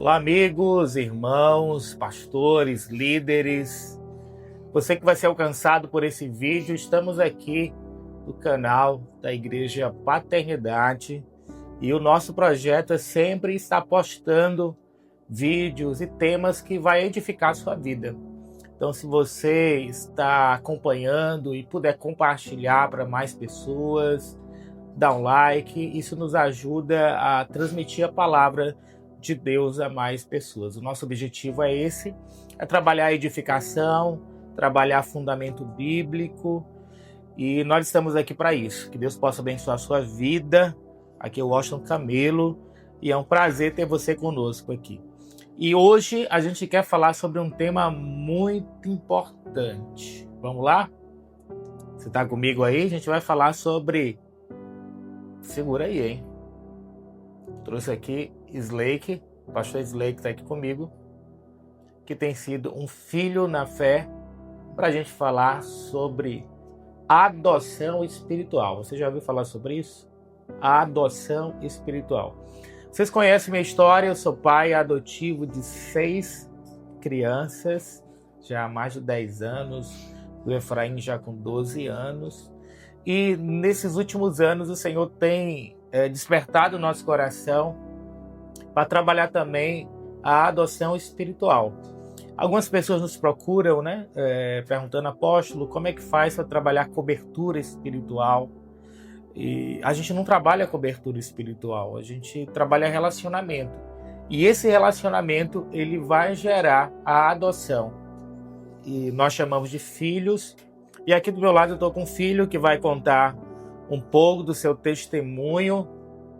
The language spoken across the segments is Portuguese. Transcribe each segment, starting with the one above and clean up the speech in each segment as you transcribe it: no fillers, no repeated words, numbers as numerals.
Olá, amigos, irmãos, pastores, líderes. Você que vai ser alcançado por esse vídeo, estamos aqui no canal da Igreja Paternidade e o nosso projeto é sempre estar postando vídeos e temas que vai edificar a sua vida. Então, se você está acompanhando e puder compartilhar para mais pessoas, dá um like, isso nos ajuda a transmitir a palavra de Deus a mais pessoas. O nosso objetivo é esse, é trabalhar a edificação, trabalhar fundamento bíblico, e nós estamos aqui para isso. Que Deus possa abençoar a sua vida. Aqui é o Washington Camelo, e é um prazer ter você conosco aqui. E hoje a gente quer falar sobre um tema muito importante. Vamos lá? Você está comigo aí? A gente vai falar sobre... Segura aí, hein? Trouxe aqui Slake, o pastor Slake está aqui comigo, que tem sido um filho na fé, para a gente falar sobre adoção espiritual. Você já ouviu falar sobre isso? A adoção espiritual. Vocês conhecem minha história, eu sou pai adotivo de 6 crianças, já há mais de 10 anos, do Efraim já com 12 anos, e nesses últimos anos o Senhor tem despertado o nosso coração para trabalhar também a adoção espiritual. Algumas pessoas nos procuram, perguntando, apóstolo, como é que faz para trabalhar cobertura espiritual? E a gente não trabalha cobertura espiritual, a gente trabalha relacionamento. E esse relacionamento, ele vai gerar a adoção. E nós chamamos de filhos. E aqui do meu lado eu estou com um filho que vai contar um pouco do seu testemunho.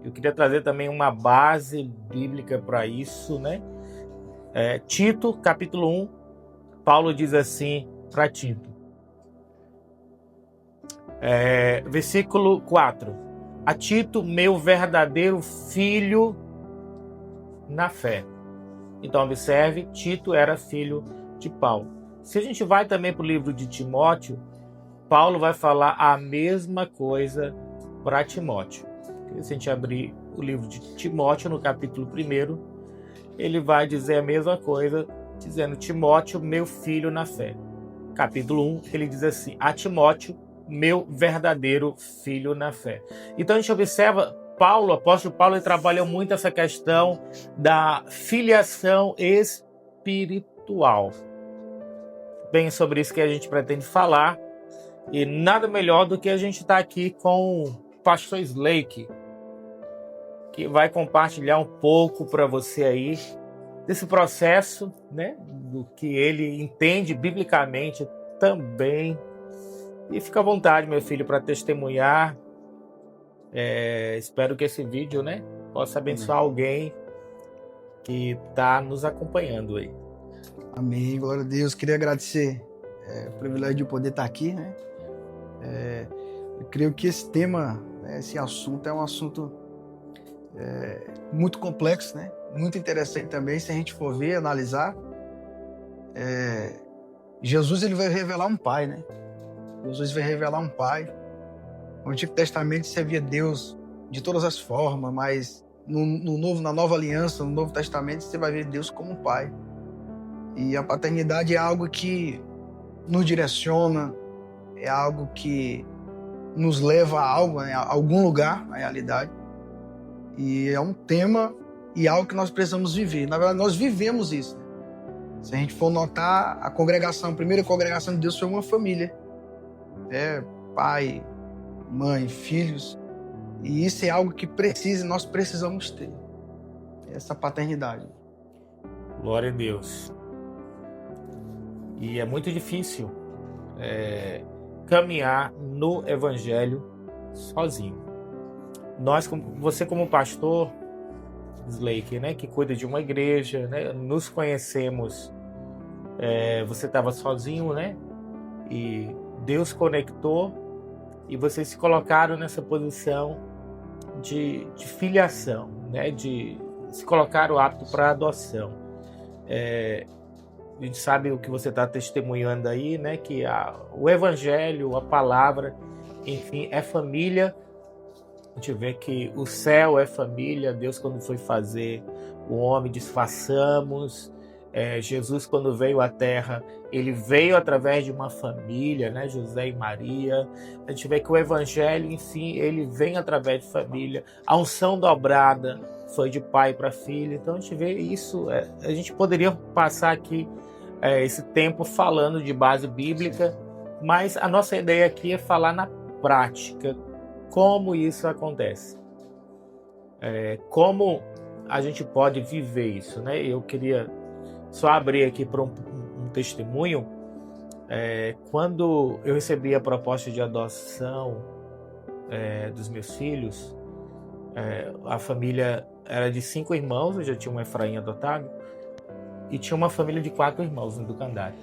Eu queria trazer também uma base bíblica para isso, Tito, capítulo 1, Paulo diz assim para Tito. Versículo 4. A Tito, meu verdadeiro filho na fé. Então, observe, Tito era filho de Paulo. Se a gente vai também para o livro de Timóteo, Paulo vai falar a mesma coisa para Timóteo. Se a gente abrir o livro de Timóteo, no capítulo 1, ele vai dizer a mesma coisa, dizendo, Timóteo, meu filho na fé. Capítulo 1, ele diz assim, a Timóteo, meu verdadeiro filho na fé. Então a gente observa, o apóstolo Paulo, ele trabalha muito essa questão da filiação espiritual. Bem, sobre isso que a gente pretende falar, e nada melhor do que a gente estar aqui com o pastor Slake, que vai compartilhar um pouco para você aí desse processo, do que ele entende biblicamente também. E fica à vontade, meu filho, para testemunhar. Espero que esse vídeo, possa abençoar alguém que está nos acompanhando aí. Amém, glória a Deus. Queria agradecer o privilégio de poder estar aqui, Eu creio que esse tema, esse assunto é um assunto muito complexo, Muito interessante também, se a gente for ver, analisar. Jesus, ele vai revelar um pai, Jesus vai revelar um pai. No Antigo Testamento você via Deus de todas as formas, mas na Nova Aliança, no Novo Testamento, você vai ver Deus como um pai. E a paternidade é algo que nos direciona, é algo que nos leva a algo, a algum lugar, na realidade. E é um tema e algo que nós precisamos viver. Na verdade, nós vivemos isso. Se a gente for notar, a primeira congregação de Deus foi uma família. Pai, mãe, filhos. E isso é algo que nós precisamos ter. Essa paternidade. Glória a Deus. E é muito difícil caminhar no Evangelho sozinho. Você como pastor, Slake, que cuida de uma igreja, nos conhecemos, você estava sozinho, e Deus conectou e vocês se colocaram nessa posição de filiação, de se colocar apto para adoção. A gente sabe o que você está testemunhando aí, que o Evangelho, a palavra, enfim, é família. A gente vê que o céu é família. Deus, quando foi fazer o homem disfarçamos. Jesus, quando veio à Terra, ele veio através de uma família, né? José e Maria. A gente vê que o Evangelho, enfim, ele vem através de família. A unção dobrada foi de pai para filho. Então a gente vê isso. A gente poderia passar aqui esse tempo falando de base bíblica, mas a nossa ideia aqui é falar na prática como isso acontece. Como a gente pode viver isso, né? Eu queria só abrir aqui para um testemunho. Quando eu recebi a proposta de adoção dos meus filhos, a família era de 5 irmãos, eu já tinha um Efraim adotado, e tinha uma família de 4 irmãos no Ducandari.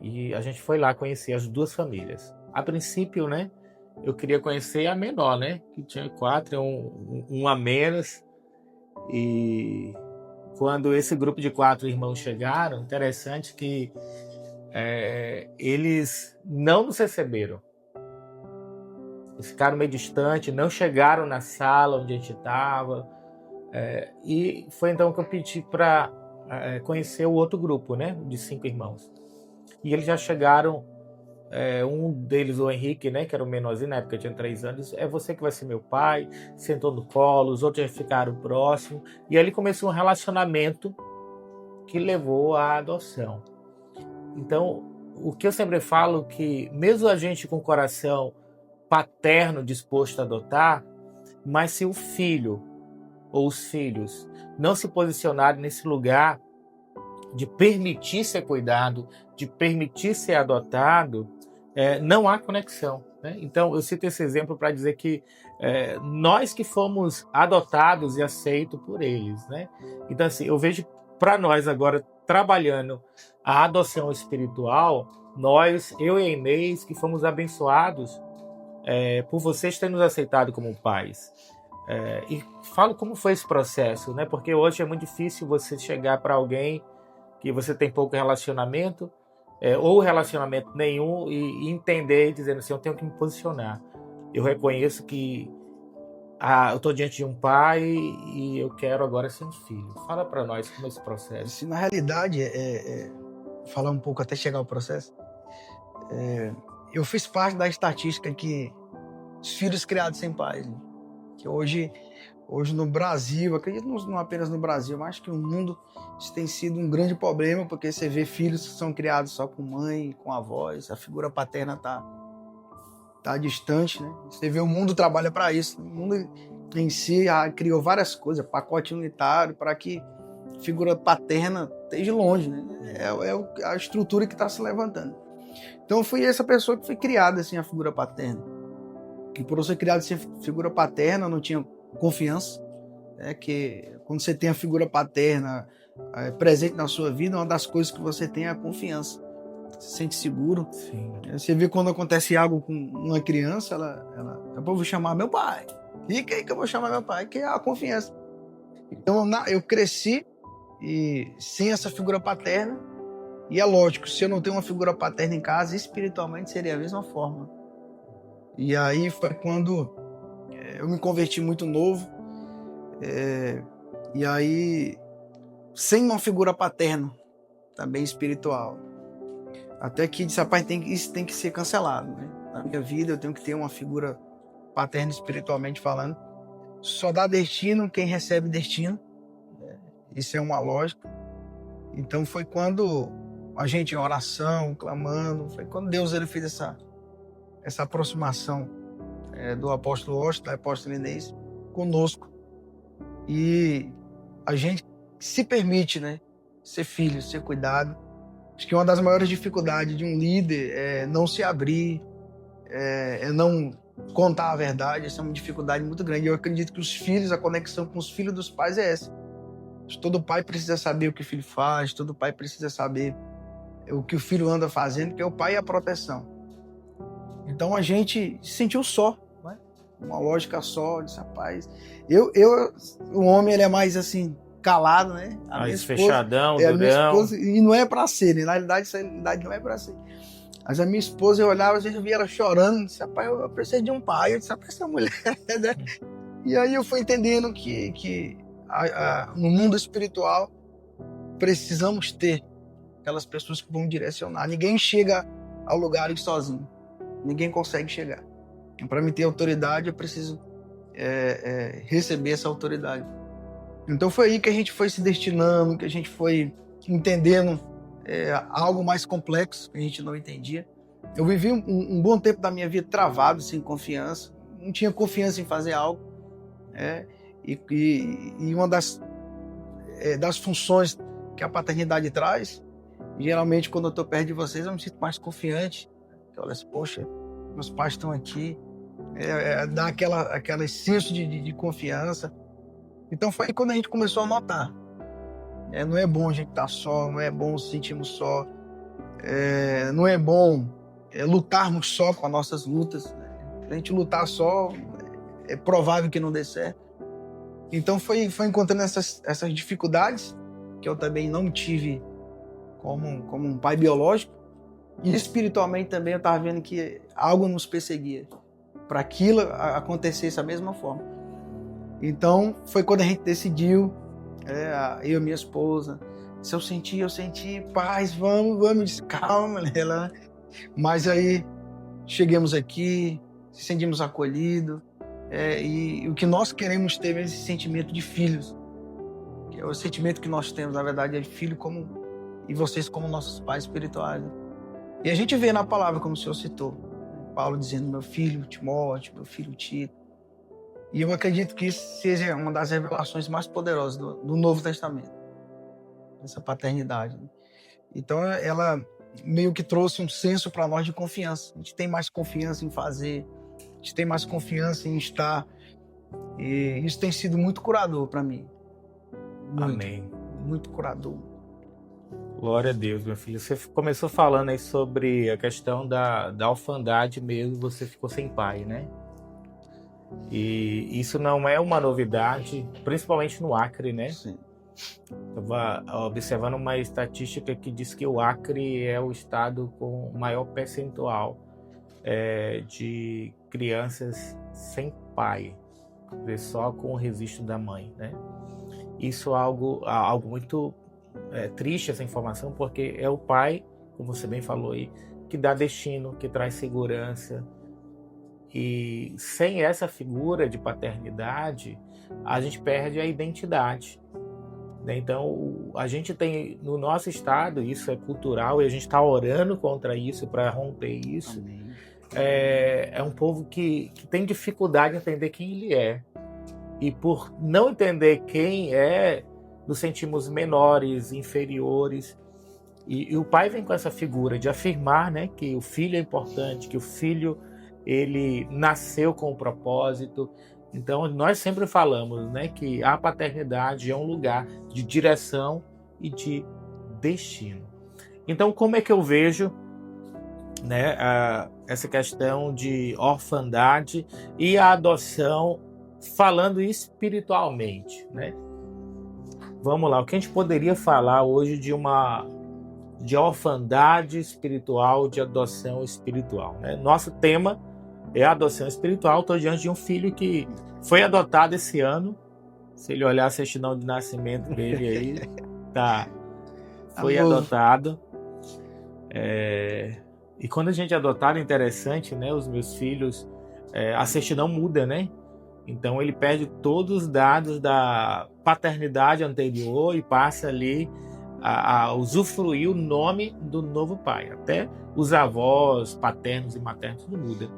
E a gente foi lá conhecer as 2 famílias. A princípio, né, eu queria conhecer a menor, né, que tinha 4, um a menos. E quando esse grupo de 4 irmãos chegaram, interessante que eles não nos receberam. Eles ficaram meio distantes, não chegaram na sala onde a gente estava. E foi então que eu pedi para conhecer o outro grupo, né, de 5 irmãos. E eles já chegaram, um deles, o Henrique, né, que era o menorzinho, na época tinha 3 anos, é você que vai ser meu pai, sentou no colo, os outros já ficaram próximos. E ali começou um relacionamento que levou à adoção. Então, o que eu sempre falo que, mesmo a gente com o coração paterno disposto a adotar, mas se o filho ou os filhos não se posicionarem nesse lugar de permitir ser cuidado, de permitir ser adotado, não há conexão, né? Então, eu cito esse exemplo para dizer que nós que fomos adotados e aceitos por eles, né? Então, assim, eu vejo para nós agora, trabalhando a adoção espiritual, eu e a Inês, que fomos abençoados por vocês terem nos aceitado como pais. E falo como foi esse processo, né? Porque hoje é muito difícil você chegar para alguém que você tem pouco relacionamento, ou relacionamento nenhum, e entender, dizendo assim, eu tenho que me posicionar. Eu reconheço que eu estou diante de um pai e eu quero agora ser um filho. Fala para nós como é esse processo. Se na realidade, falar um pouco até chegar ao processo, eu fiz parte da estatística que os filhos criados sem pais, né? Que hoje no Brasil, acredito não apenas no Brasil, mas acho que no mundo isso tem sido um grande problema, porque você vê filhos que são criados só com mãe, com avós, a figura paterna tá distante, né? Você vê o mundo trabalha para isso, o mundo em si criou várias coisas, pacote unitário, para que a figura paterna esteja longe, né? É a estrutura que está se levantando. Então eu fui essa pessoa que foi criada assim, a figura paterna. E por eu ser criado sem figura paterna, não tinha confiança, que quando você tem a figura paterna presente na sua vida, uma das coisas que você tem é a confiança. Você se sente seguro. Sim. Você vê quando acontece algo com uma criança, eu vou chamar meu pai. E quem que eu vou chamar meu pai? Que é a confiança. Então eu cresci sem essa figura paterna, e é lógico, se eu não tenho uma figura paterna em casa, espiritualmente seria a mesma forma. E aí foi quando eu me converti muito novo, e aí sem uma figura paterna, também espiritual. Até que disse, rapaz, isso tem que ser cancelado, né? Na minha vida eu tenho que ter uma figura paterna espiritualmente falando. Só dá destino quem recebe destino. Isso é uma lógica. Então foi quando a gente em oração, clamando, foi quando Deus ele fez essa aproximação do apóstolo Washington, da apóstola Inês, conosco. E a gente se permite, né, ser filho, ser cuidado. Acho que uma das maiores dificuldades de um líder é não se abrir, é não contar a verdade. Essa é uma dificuldade muito grande. Eu acredito que os filhos, a conexão com os filhos dos pais é essa. Todo pai precisa saber o que o filho faz, todo pai precisa saber o que o filho anda fazendo, porque o pai é a proteção. Então a gente se sentiu só, né? Uma lógica só, disse, rapaz. O homem ele é mais assim, calado, né? Mais fechadão, durão. Esposa, e não é pra ser, né? Na realidade, essa realidade não é pra ser. Mas a minha esposa, eu olhava, às vezes eu via ela chorando, disse, rapaz, eu preciso de um pai. Eu disse, rapaz, essa mulher, né? E aí eu fui entendendo que no mundo espiritual, precisamos ter aquelas pessoas que vão direcionar. Ninguém chega ao lugar sozinho. Ninguém consegue chegar. Para mim ter autoridade, eu preciso receber essa autoridade. Então foi aí que a gente foi se destinando, que a gente foi entendendo algo mais complexo que a gente não entendia. Eu vivi um bom tempo da minha vida travado, sem confiança. Não tinha confiança em fazer algo. E uma das funções que a paternidade traz, geralmente quando eu estou perto de vocês, eu me sinto mais confiante. Eu olho assim, poxa, meus pais estão aqui. Dá aquele senso de confiança. Então foi quando a gente começou a notar. Não é bom a gente estar só, não é bom se sentirmos só. Não é bom lutarmos só com as nossas lutas. Se a gente lutar só, é provável que não dê certo. Então foi encontrando essas dificuldades, que eu também não tive como um pai biológico. E espiritualmente também eu estava vendo que algo nos perseguia para aquilo acontecesse da mesma forma. Então foi quando a gente decidiu, eu e minha esposa, se eu senti, paz, vamos, disse, calma, ela. Mas aí chegamos aqui, se sentimos acolhidos, e o que nós queremos ter é esse sentimento de filhos, que é o sentimento que nós temos, na verdade, é de filho e vocês como nossos pais espirituais. E a gente vê na palavra, como o senhor citou, Paulo dizendo, meu filho Timóteo, meu filho Tito. E eu acredito que isso seja uma das revelações mais poderosas do Novo Testamento, essa paternidade. Então ela meio que trouxe um senso para nós de confiança. A gente tem mais confiança em fazer, a gente tem mais confiança em estar. E isso tem sido muito curador para mim. Muito, amém. Muito curador. Glória a Deus, meu filho. Você começou falando aí sobre a questão da orfandade mesmo, você ficou sem pai, né? E isso não é uma novidade, principalmente no Acre, né? Sim. Eu estava observando uma estatística que diz que o Acre é o estado com o maior percentual de crianças sem pai, só com o registro da mãe, né? Isso é algo muito triste, essa informação, porque é o pai, como você bem falou aí, que dá destino, que traz segurança. E sem essa figura de paternidade, a gente perde a identidade. Então, a gente tem no nosso estado, isso é cultural, e a gente está orando contra isso, para romper isso. É um povo que tem dificuldade em entender quem ele é. E por não entender quem é, nos sentimos menores, inferiores. E o pai vem com essa figura de afirmar, né, que o filho é importante, que o filho ele nasceu com um propósito. Então, nós sempre falamos, né, que a paternidade é um lugar de direção e de destino. Então, como é que eu vejo, né, essa questão de orfandade e a adoção, falando espiritualmente, né? Vamos lá, o que a gente poderia falar hoje de orfandade espiritual, de adoção espiritual, né? Nosso tema é a adoção espiritual. Estou diante de um filho que foi adotado esse ano. Se ele olhar a certidão de nascimento dele aí, foi adotado. E quando a gente é adotado, é interessante, né? Os meus filhos, a certidão muda, né? Então ele perde todos os dados da paternidade anterior e passa ali a usufruir o nome do novo pai. Até os avós paternos e maternos, tudo muda.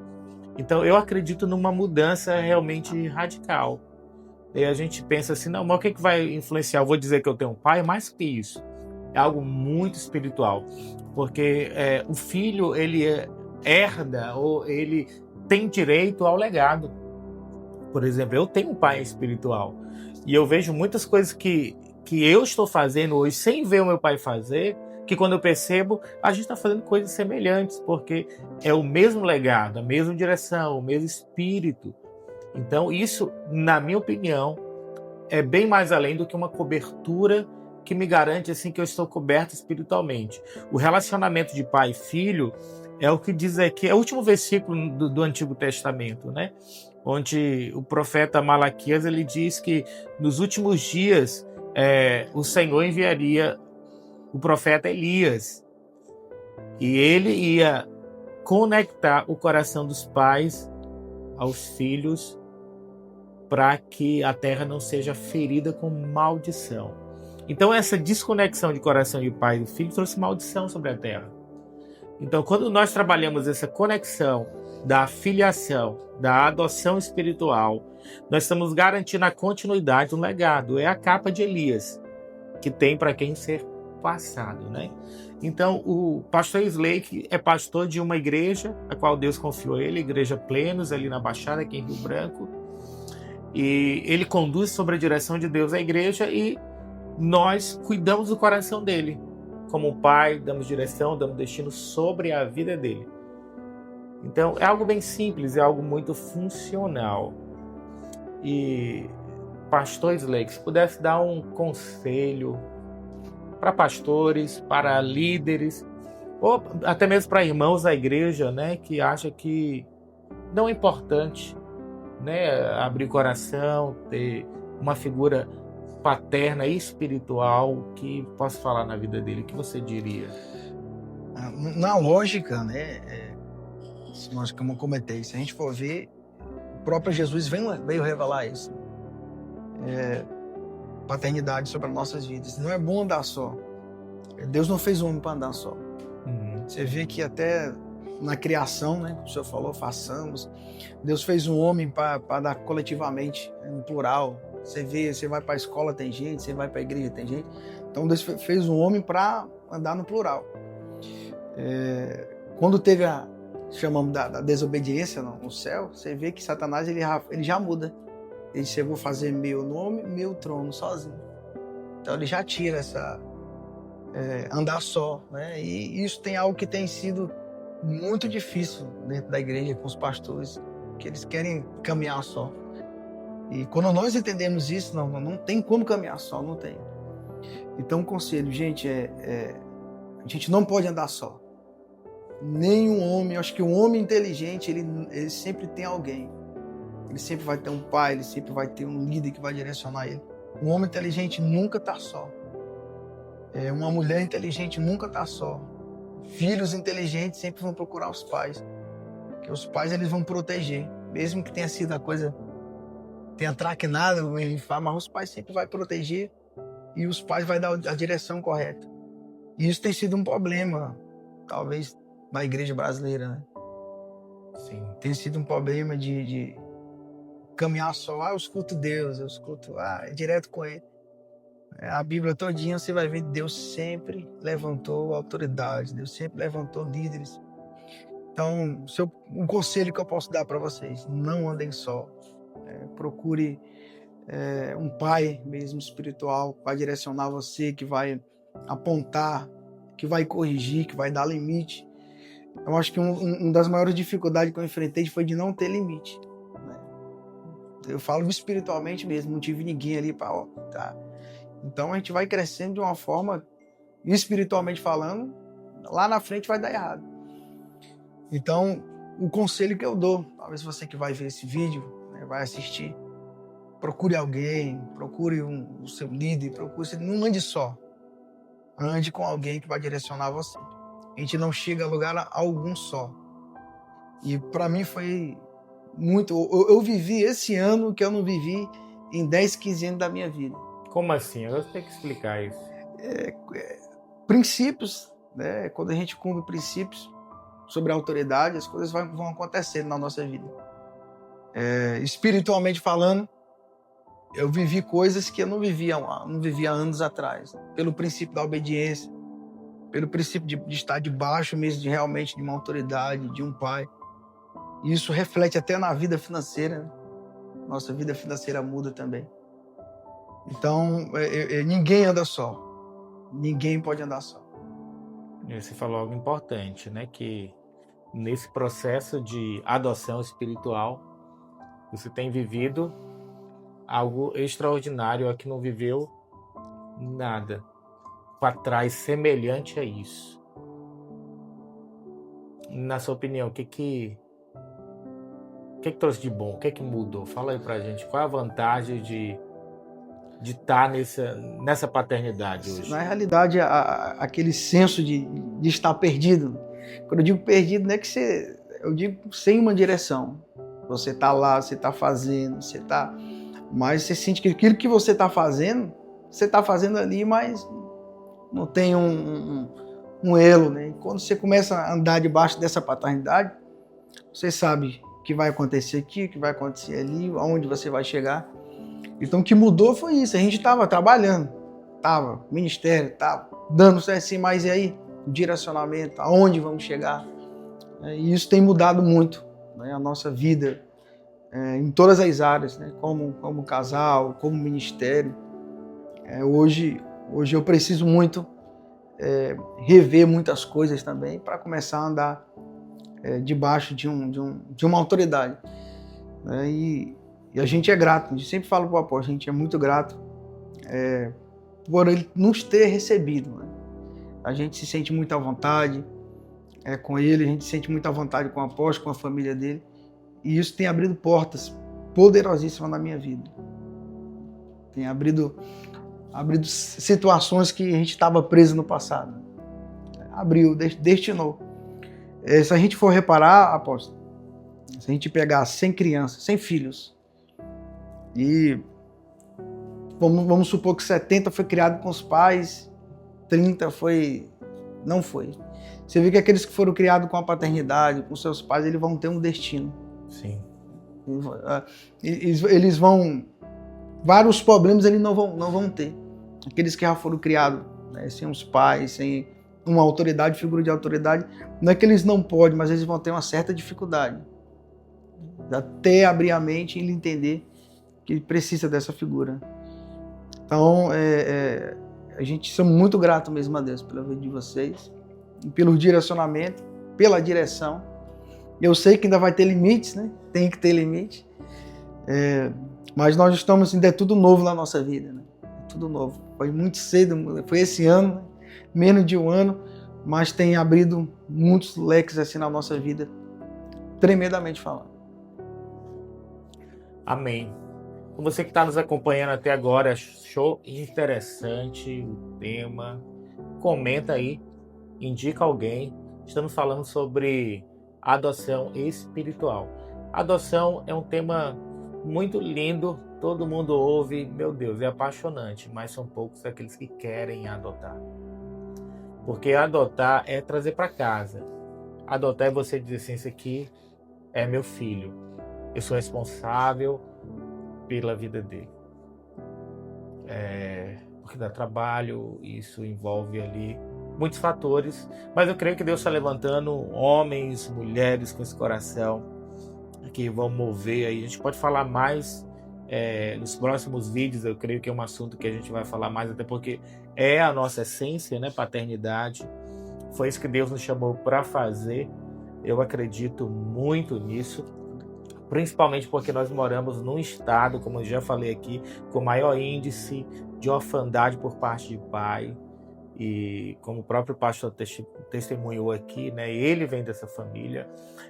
Então eu acredito numa mudança realmente radical. E a gente pensa assim, não, mas o que vai influenciar? Eu vou dizer que eu tenho um pai? Mais que isso. É algo muito espiritual. Porque o filho, ele herda ou ele tem direito ao legado. Por exemplo, eu tenho um pai espiritual. E eu vejo muitas coisas que eu estou fazendo hoje sem ver o meu pai fazer, que quando eu percebo, a gente está fazendo coisas semelhantes, porque é o mesmo legado, a mesma direção, o mesmo espírito. Então isso, na minha opinião, é bem mais além do que uma cobertura que me garante assim que eu estou coberto espiritualmente. O relacionamento de pai e filho É o que diz aqui, é o último versículo do Antigo Testamento, né? Onde o profeta Malaquias ele diz que nos últimos dias o Senhor enviaria o profeta Elias e ele ia conectar o coração dos pais aos filhos para que a terra não seja ferida com maldição. Então essa desconexão de coração de pai e filho trouxe maldição sobre a terra. Então quando nós trabalhamos essa conexão da filiação, da adoção espiritual, nós estamos garantindo a continuidade do legado. É a capa de Elias, que tem para quem ser passado, né? Então, o pastor Slake é pastor de uma igreja, a qual Deus confiou ele, Igreja Plenos, ali na Baixada, aqui em Rio Branco. E ele conduz sobre a direção de Deus a igreja e nós cuidamos do coração dele. Como pai, damos direção, damos destino sobre a vida dele. Então, é algo bem simples, é algo muito funcional. E, pastor Slake, se pudesse dar um conselho para pastores, para líderes, ou até mesmo para irmãos da igreja, né, que acham que não é importante, né, abrir o coração, ter uma figura paterna e espiritual que possa falar na vida dele, o que você diria? Na lógica, né, nós como eu comentei, se a gente for ver, o próprio Jesus veio revelar isso. Paternidade sobre as nossas vidas. Não é bom andar só. Deus não fez o homem para andar só. Você vê que até na criação, né, como o senhor falou, façamos. Deus fez um homem para andar coletivamente, no plural. Você vê, você vai para a escola, tem gente, você vai para a igreja, tem gente. Então Deus fez um homem para andar no plural. Quando teve chamamos da desobediência no céu, você vê que Satanás ele já muda. Ele disse: eu vou fazer meu nome, meu trono sozinho. Então ele já tira essa andar só, né? E isso tem algo que tem sido muito difícil dentro da igreja com os pastores, que eles querem caminhar só. E quando nós entendemos isso, não tem como caminhar só, não tem. Então o conselho, gente, a gente não pode andar só. Nenhum homem, eu acho que um homem inteligente, ele sempre tem alguém. Ele sempre vai ter um pai, ele sempre vai ter um líder que vai direcionar ele. Um homem inteligente nunca está só. Uma mulher inteligente nunca está só. Filhos inteligentes sempre vão procurar os pais. Porque os pais eles vão proteger. Mesmo que tenha sido a coisa, tenha traquinado, mas os pais sempre vão proteger e os pais vão dar a direção correta. E isso tem sido um problema, talvez, na igreja brasileira, né? Sim. Tem sido um problema de caminhar só. Eu escuto Deus, eu escuto direto com ele. A Bíblia todinha você vai ver, Deus sempre levantou autoridade, Deus sempre levantou líderes. Então, um conselho que eu posso dar para vocês: não andem só. Procure um pai mesmo espiritual que vai direcionar você, que vai apontar, que vai corrigir, que vai dar limite. Eu acho que uma das maiores dificuldades que eu enfrentei foi de não ter limite, né? Eu falo espiritualmente mesmo, não tive ninguém ali para tá. Então a gente vai crescendo de uma forma, espiritualmente falando, lá na frente vai dar errado. Então, o conselho que eu dou, talvez você que vai ver esse vídeo, né, vai assistir, procure alguém, procure o seu líder, não ande só. Ande com alguém que vai direcionar você. A gente não chega a lugar algum só. E para mim foi muito... Eu vivi esse ano que eu não vivi em 10, 15 anos da minha vida. Como assim? Eu tenho que explicar isso. Princípios, né? Quando a gente cumpre princípios sobre a autoridade, as coisas vão acontecendo na nossa vida. Espiritualmente falando, eu vivi coisas que eu não vivia anos atrás. Pelo princípio da obediência, pelo princípio de estar debaixo mesmo realmente de uma autoridade, de um pai. E isso reflete até na vida financeira, né? Nossa vida financeira muda também. Então, ninguém anda só. Ninguém pode andar só. Você falou algo importante, né? Que nesse processo de adoção espiritual, você tem vivido algo extraordinário, que não viveu nada para trás semelhante a isso. na sua opinião, o que trouxe de bom? O que mudou? Fala aí pra gente. Qual é a vantagem de estar nessa paternidade hoje? Na realidade, aquele senso de estar perdido. Quando eu digo perdido, não é que eu digo sem uma direção. Você está lá, você está fazendo, mas você sente que aquilo que você está fazendo ali, mas não tem um elo, né? E quando você começa a andar debaixo dessa paternidade, você sabe o que vai acontecer aqui, o que vai acontecer ali, aonde você vai chegar. Então o que mudou foi isso, a gente estava trabalhando, ministério, dando assim, mas e aí? O direcionamento, aonde vamos chegar? E isso tem mudado muito, né, a nossa vida, em todas as áreas, né, como casal, como ministério. Hoje eu preciso muito rever muitas coisas também para começar a andar debaixo de uma autoridade. Né, e a gente é grato, a gente sempre fala para o apóstolo, a gente é muito grato por ele nos ter recebido. Né? A gente se sente muito à vontade com ele, a gente se sente muito à vontade com o apóstolo, com a família dele, e isso tem abrido portas poderosíssimas na minha vida. Tem abrido situações que a gente estava preso no passado. Abriu, destinou. Se a gente for reparar, apóstolo, se a gente pegar 100 crianças, 100 filhos, e vamos supor que 70 foi criado com os pais, 30 não foi. Você vê que aqueles que foram criados com a paternidade, com seus pais, eles vão ter um destino. Sim. Eles vão... Vários problemas eles não vão ter. Aqueles que já foram criados, né, sem os pais, sem uma autoridade, figura de autoridade, não é que eles não podem, mas eles vão ter uma certa dificuldade. Até abrir a mente e ele entender que precisa dessa figura. Então, a gente é muito grato mesmo a Deus pela vida de vocês, pelo direcionamento, pela direção. Eu sei que ainda vai ter limites, né? Tem que ter limite. Mas nós estamos, ainda é tudo novo na nossa vida, né? É tudo novo. Foi muito cedo, foi esse ano, né? Menos de um ano, mas tem abrido muitos leques assim na nossa vida, tremendamente falando. Amém. Você que está nos acompanhando até agora, achou interessante o tema? Comenta aí, indica alguém. Estamos falando sobre adoção espiritual. Adoção é um tema muito lindo, todo mundo ouve, meu Deus, é apaixonante, mas são poucos aqueles que querem adotar. Porque adotar é trazer para casa. Adotar é você dizer assim, esse aqui é meu filho. Eu sou responsável pela vida dele. Porque dá trabalho, isso envolve ali muitos fatores, mas eu creio que Deus está levantando homens, mulheres com esse coração que vão mover aí. A gente pode falar mais nos próximos vídeos, eu creio que é um assunto que a gente vai falar mais, até porque é a nossa essência, né? Paternidade. Foi isso que Deus nos chamou para fazer. Eu acredito muito nisso, principalmente porque nós moramos num estado, como eu já falei aqui, com maior índice de orfandade por parte de pai. E como o próprio pastor testemunhou aqui, né, ele vem dessa família.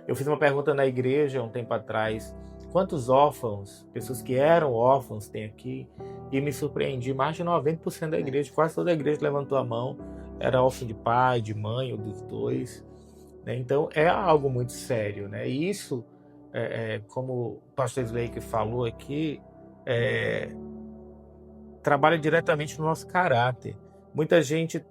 Eu fiz uma pergunta na igreja um tempo atrás, quantos órfãos, pessoas que eram órfãos tem aqui? E me surpreendi, mais de 90% da igreja, quase toda a igreja levantou a mão, era órfão de pai, de mãe ou dos dois. Né? Então é algo muito sério. Né? E isso, como o pastor Slake falou aqui, trabalha diretamente no nosso caráter. Muita gente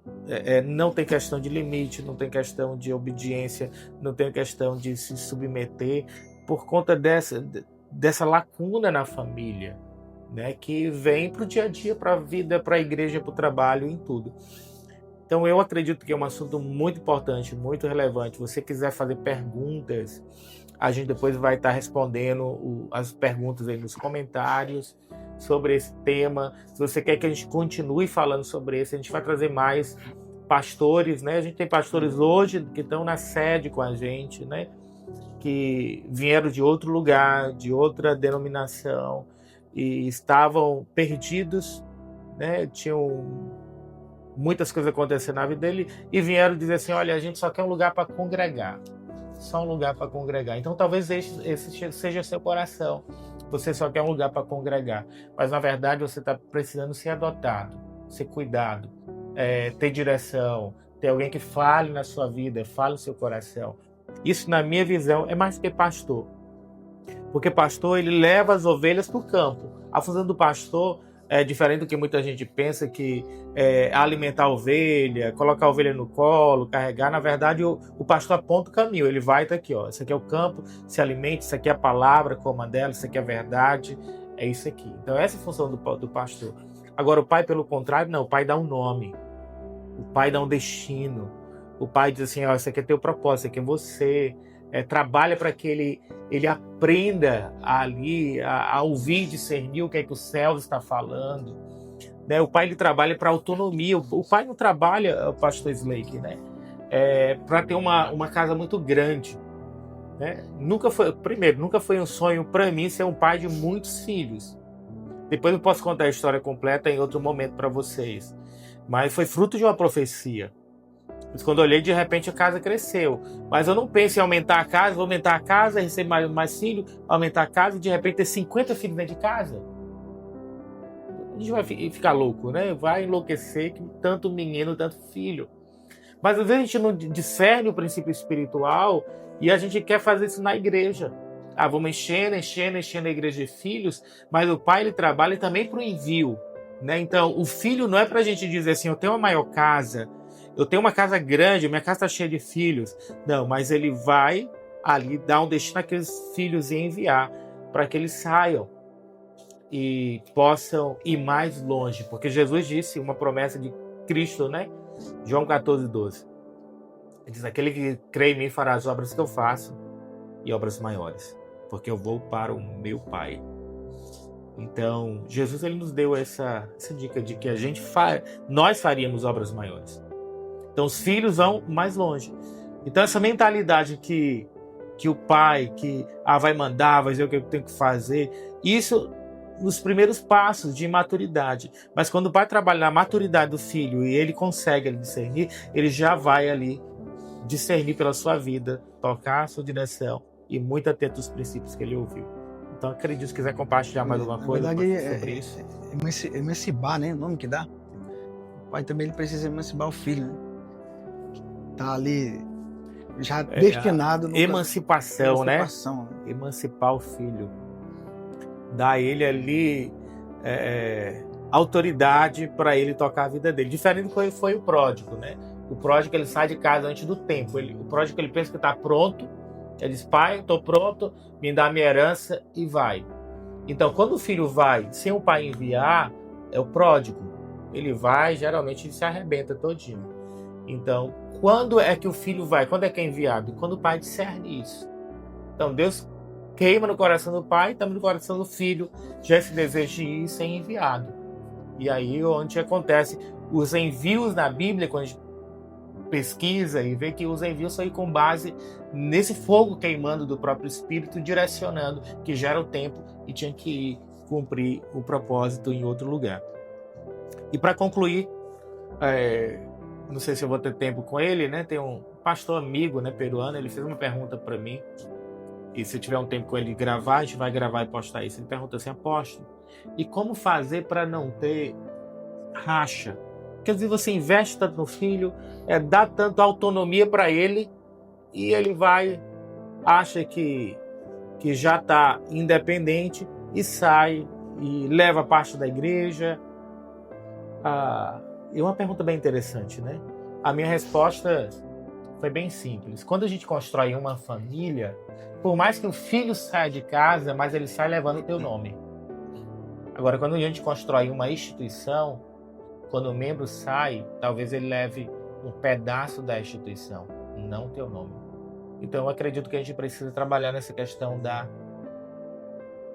não tem questão de limite, não tem questão de obediência, não tem questão de se submeter por conta dessa lacuna na família, né, que vem para o dia a dia, para a vida, para a igreja, para o trabalho, em tudo. Então eu acredito que é um assunto muito importante, muito relevante. Se você quiser fazer perguntas, a gente depois vai estar respondendo as perguntas aí nos comentários sobre esse tema. Se você quer que a gente continue falando sobre isso, a gente vai trazer mais pastores, né? A gente tem pastores hoje que estão na sede com a gente, né? Que vieram de outro lugar, de outra denominação e estavam perdidos, né? Tinham muitas coisas acontecendo na vida dele e vieram dizer assim, olha, a gente só quer um lugar para congregar. só um lugar para congregar. Então talvez esse seja seu coração. Você só quer um lugar para congregar. Mas na verdade você está precisando ser adotado, ser cuidado, ter direção, ter alguém que fale na sua vida, fale no seu coração. Isso, na minha visão, é mais que pastor. Porque pastor, ele leva as ovelhas para o campo. A função do pastor é diferente do que muita gente pensa, que é alimentar a ovelha, colocar a ovelha no colo, carregar. Na verdade, o pastor aponta o caminho. Ele vai, tá aqui, ó. Isso aqui é o campo, se alimente, isso aqui é a palavra, coma dela, isso aqui é a verdade. É isso aqui. Então, essa é a função do pastor. Agora, o pai, pelo contrário, não. O pai dá um nome. O pai dá um destino. O pai diz assim, ó, isso aqui é teu propósito, isso aqui é você. Trabalha para que ele aprenda ali a ouvir e discernir o que é que o céu está falando. Né? O pai ele trabalha para autonomia. O pai não trabalha, o pastor Slake, né? Para ter uma casa muito grande. Né? Nunca foi um sonho para mim ser um pai de muitos filhos. Depois eu posso contar a história completa em outro momento para vocês. Mas foi fruto de uma profecia. Mas quando eu olhei, de repente a casa cresceu. Mas eu não penso em aumentar a casa, vou aumentar a casa, receber mais filhos, aumentar a casa e de repente ter 50 filhos dentro de casa. A gente vai ficar louco, né? Vai enlouquecer que tanto menino, tanto filho. Mas às vezes a gente não discerne o princípio espiritual e a gente quer fazer isso na igreja. Vamos enchendo a igreja de filhos, mas o pai ele trabalha também para o envio. Né? Então, o filho não é para a gente dizer assim, eu tenho uma maior casa, eu tenho uma casa grande, minha casa está cheia de filhos. Não, mas ele vai ali dar um destino àqueles filhos e enviar para que eles saiam e possam ir mais longe. Porque Jesus disse, uma promessa de Cristo, né? João 14:12. Ele diz, aquele que crê em mim fará as obras que eu faço e obras maiores, porque eu vou para o meu Pai. Então, Jesus ele nos deu essa dica de que nós faríamos obras maiores. Então, os filhos vão mais longe. Então, essa mentalidade que o pai vai mandar, vai dizer o que eu tenho que fazer, isso nos primeiros passos de maturidade. Mas quando o pai trabalha na maturidade do filho e ele consegue discernir, ele já vai ali discernir pela sua vida, tocar a sua direção e muito atento aos princípios que ele ouviu. Então, acredito, se quiser compartilhar mais alguma coisa sobre isso. Emancipar, né? O nome que dá. O pai também ele precisa emancipar o filho, né? Tá ali já destinado. Emancipação, né? Emancipar o filho. Dar ele ali autoridade para ele tocar a vida dele. Diferente do que foi o pródigo, né? O pródigo ele sai de casa antes do tempo. O pródigo ele pensa que está pronto. Ele diz, pai, estou pronto, me dá minha herança e vai. Então, quando o filho vai sem o pai enviar, é o pródigo. Ele vai, geralmente ele se arrebenta todinho. Então, quando é que o filho vai? Quando é que é enviado? Quando o pai discerne isso. Então, Deus queima no coração do pai, também no coração do filho, já esse desejo de ir ser enviado. E aí, onde acontece os envios na Bíblia, quando a gente pesquisa e vê que os envios são com base nesse fogo queimando do próprio Espírito, direcionando, que já era o tempo e tinha que ir cumprir o propósito em outro lugar. E para concluir, não sei se eu vou ter tempo com ele, né? Tem um pastor amigo, né, peruano, ele fez uma pergunta para mim, e se tiver um tempo com ele gravar, a gente vai gravar e postar isso. Ele pergunta assim, apóstolo, e como fazer para não ter racha? Quer dizer, você investe tanto no filho, dá tanta autonomia para ele, e ele acha que já está independente e sai e leva parte da igreja. E uma pergunta bem interessante, né? A minha resposta foi bem simples. Quando a gente constrói uma família, por mais que o filho saia de casa, mas ele sai levando o teu nome. Agora, quando a gente constrói uma instituição, quando o membro sai, talvez ele leve um pedaço da instituição, não o teu nome. Então, eu acredito que a gente precisa trabalhar nessa questão da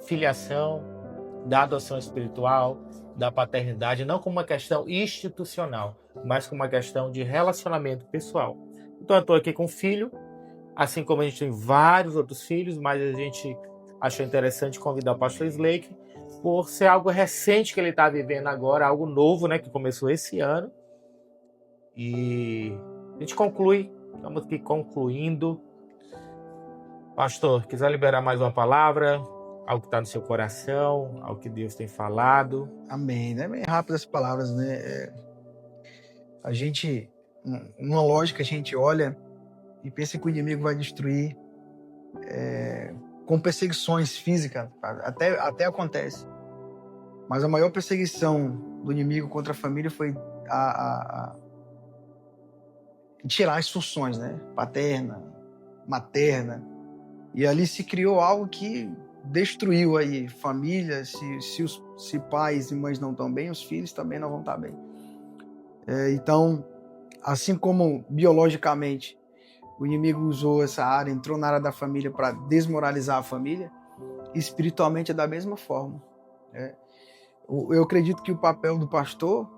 filiação, da adoção espiritual, da paternidade, não como uma questão institucional, mas como uma questão de relacionamento pessoal. Então, eu estou aqui com o filho, assim como a gente tem vários outros filhos, mas a gente achou interessante convidar o pastor Slake, por ser algo recente que ele está vivendo agora, algo novo, né, que começou esse ano. E a gente conclui, estamos aqui concluindo, Pastor, quiser liberar mais uma palavra, algo que está no seu coração, algo que Deus tem falado. Amém. É bem rápido as palavras, né? A gente, numa lógica, a gente olha e pensa que o inimigo vai destruir com perseguições físicas, até acontece. Mas a maior perseguição do inimigo contra a família foi a tirar as funções, né? Paterna, materna. E ali se criou algo que destruiu aí família. Se pais e mães não estão bem, os filhos também não vão estar bem. Então, assim como biologicamente o inimigo usou essa área, entrou na área da família para desmoralizar a família, espiritualmente é da mesma forma. Eu acredito que o papel do pastor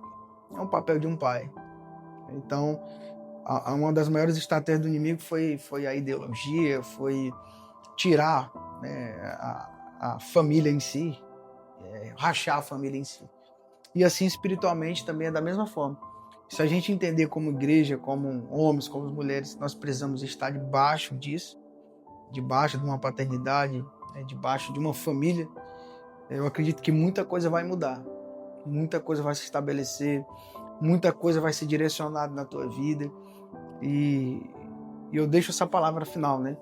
é um papel de um pai. Então, uma das maiores estratégias do inimigo foi a ideologia, foi tirar, né, a família em si, rachar a família em si. E assim espiritualmente também é da mesma forma. Se a gente entender como igreja, como homens, como mulheres, nós precisamos estar debaixo disso, debaixo de uma paternidade, debaixo de uma família, eu acredito que muita coisa vai mudar, muita coisa vai se estabelecer, muita coisa vai ser direcionada na tua vida. E eu deixo essa palavra final, né?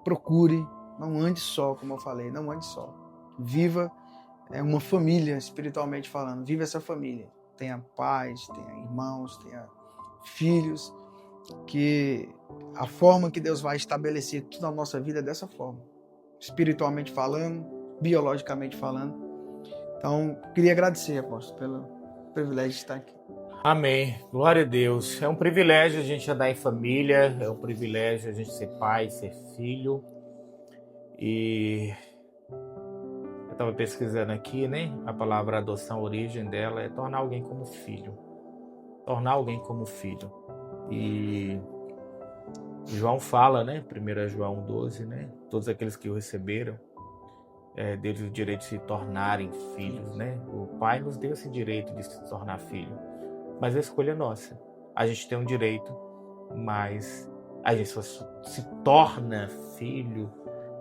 Procure, não ande só, como eu falei, não ande só. Viva uma família, espiritualmente falando, viva essa família. Tenha pais, tenha irmãos, tenha filhos, que a forma que Deus vai estabelecer tudo na nossa vida é dessa forma. Espiritualmente falando, biologicamente falando. Então, queria agradecer, apóstolo, pelo privilégio de estar aqui. Amém. Glória a Deus. É um privilégio a gente andar em família, é um privilégio a gente ser pai, ser filho. E eu estava pesquisando aqui, né? A palavra adoção, a origem dela é tornar alguém como filho. Tornar alguém como filho. E João fala, né? 1 João 12, né? Todos aqueles que o receberam, deles o direito de se tornarem filhos, né? O Pai nos deu esse direito de se tornar filho. Mas a escolha é nossa. A gente tem um direito, mas a gente só se torna filho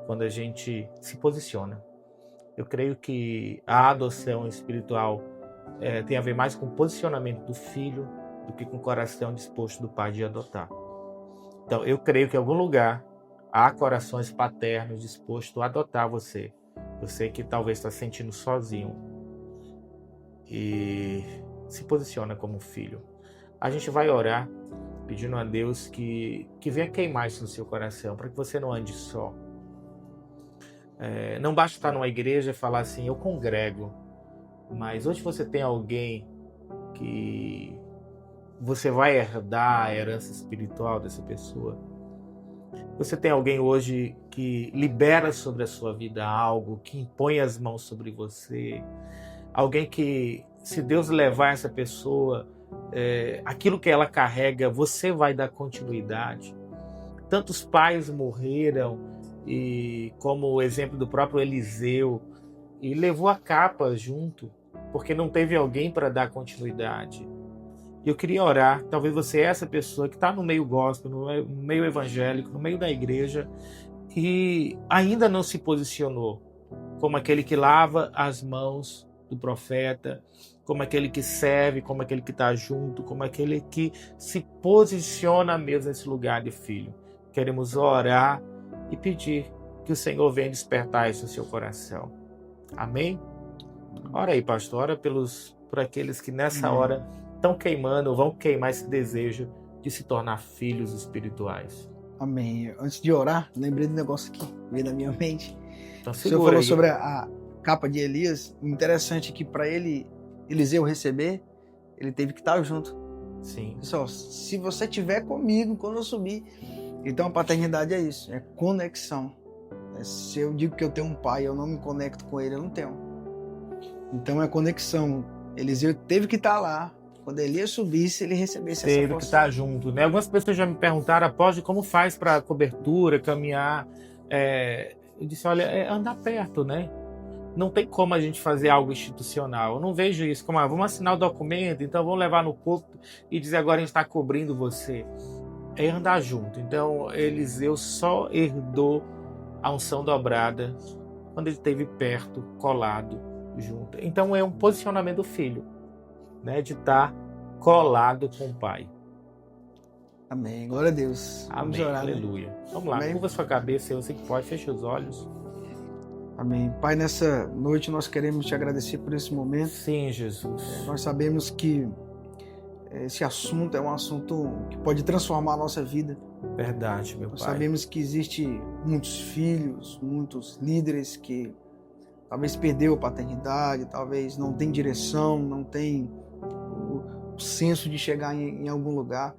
quando a gente se posiciona. Eu creio que a adoção espiritual tem a ver mais com o posicionamento do filho do que com o coração disposto do pai de adotar. Então, eu creio que em algum lugar há corações paternos dispostos a adotar você. Você que talvez está se sentindo sozinho. E se posiciona como filho. A gente vai orar pedindo a Deus que venha queimar isso no seu coração, para que você não ande só. Não basta estar numa igreja e falar assim, eu congrego, mas hoje você tem alguém que você vai herdar a herança espiritual dessa pessoa. Você tem alguém hoje que libera sobre a sua vida algo, que impõe as mãos sobre você, alguém que, se Deus levar essa pessoa, aquilo que ela carrega, você vai dar continuidade. Tantos pais morreram, e como o exemplo do próprio Eliseu, e levou a capa junto, porque não teve alguém para dar continuidade. E eu queria orar, talvez você é essa pessoa que está no meio gospel, no meio evangélico, no meio da igreja, e ainda não se posicionou como aquele que lava as mãos do profeta, como aquele que serve, como aquele que está junto, como aquele que se posiciona mesmo nesse lugar de filho. Queremos orar e pedir que o Senhor venha despertar isso no seu coração. Amém? Ora aí, pastor, ora por aqueles que nessa hora estão queimando, ou vão queimar esse desejo de se tornar filhos espirituais. Amém. Antes de orar, lembrei do negócio que veio na minha mente. Então, o senhor falou sobre a capa de Elias. Interessante que para Eliseu receber, ele teve que estar junto. Sim. Pessoal, se você estiver comigo quando eu subir, então a paternidade é isso, é conexão. Se eu digo que eu tenho um pai, eu não me conecto com ele, eu não tenho. Então é conexão. Eliseu teve que estar lá. Quando Elias subisse, ele recebesse essa teve que estar junto, né? Algumas pessoas já me perguntaram, após como faz para cobertura, caminhar. Eu disse, olha, andar perto, né? Não tem como a gente fazer algo institucional. Eu não vejo isso como, vamos assinar o documento, então vamos levar no corpo e dizer agora a gente está cobrindo você. é andar junto. Então, Eliseu só herdou a unção dobrada quando ele esteve perto, colado, junto. Então, é um posicionamento do filho, né, de estar colado com o pai. Amém. Glória a Deus. Vamos Amém. orar, né? Aleluia. Vamos lá, Amém. curva sua cabeça, você que pode, fecha os olhos. Amém. Pai, nessa noite nós queremos te agradecer por esse momento. Sim, Jesus. Nós sabemos que esse assunto é um assunto que pode transformar a nossa vida. Verdade, meu Nós Pai. sabemos que existe muitos filhos, muitos líderes que talvez perdeu a paternidade, talvez não tem direção, não tem o senso de chegar em algum lugar.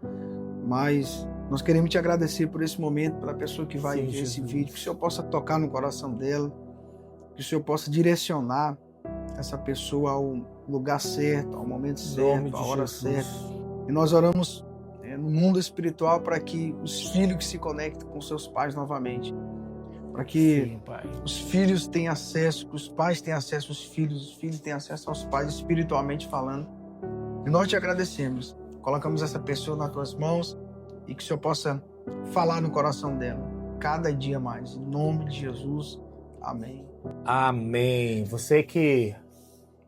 Mas nós queremos te agradecer por esse momento, pela pessoa que vai ver esse vídeo, que o Senhor possa tocar no coração dela, que o Senhor possa direcionar essa pessoa ao lugar certo, ao momento certo, à hora certa. E nós oramos no mundo espiritual para que os filhos se conectem com seus pais novamente, para que os filhos tenham acesso, que os pais tenham acesso aos filhos, os filhos tenham acesso aos pais espiritualmente falando. E nós te agradecemos. Colocamos essa pessoa nas tuas mãos e que o Senhor possa falar no coração dela cada dia mais. Em nome de Jesus. Amém. Amém. Você que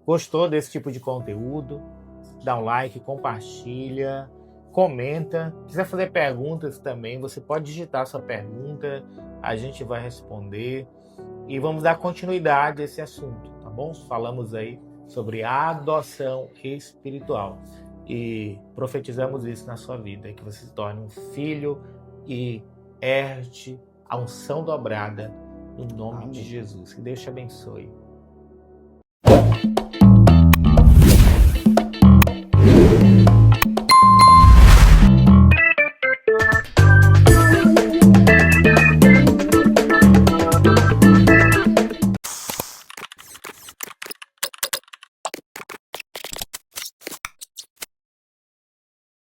gostou desse tipo de conteúdo, dá um like, compartilha, comenta. Quiser fazer perguntas também, você pode digitar sua pergunta, a gente vai responder. E vamos dar continuidade a esse assunto, tá bom? Falamos aí sobre a adoção espiritual. E profetizamos isso na sua vida, que você se torne um filho e herde a unção dobrada no nome de Jesus. Que Deus te abençoe.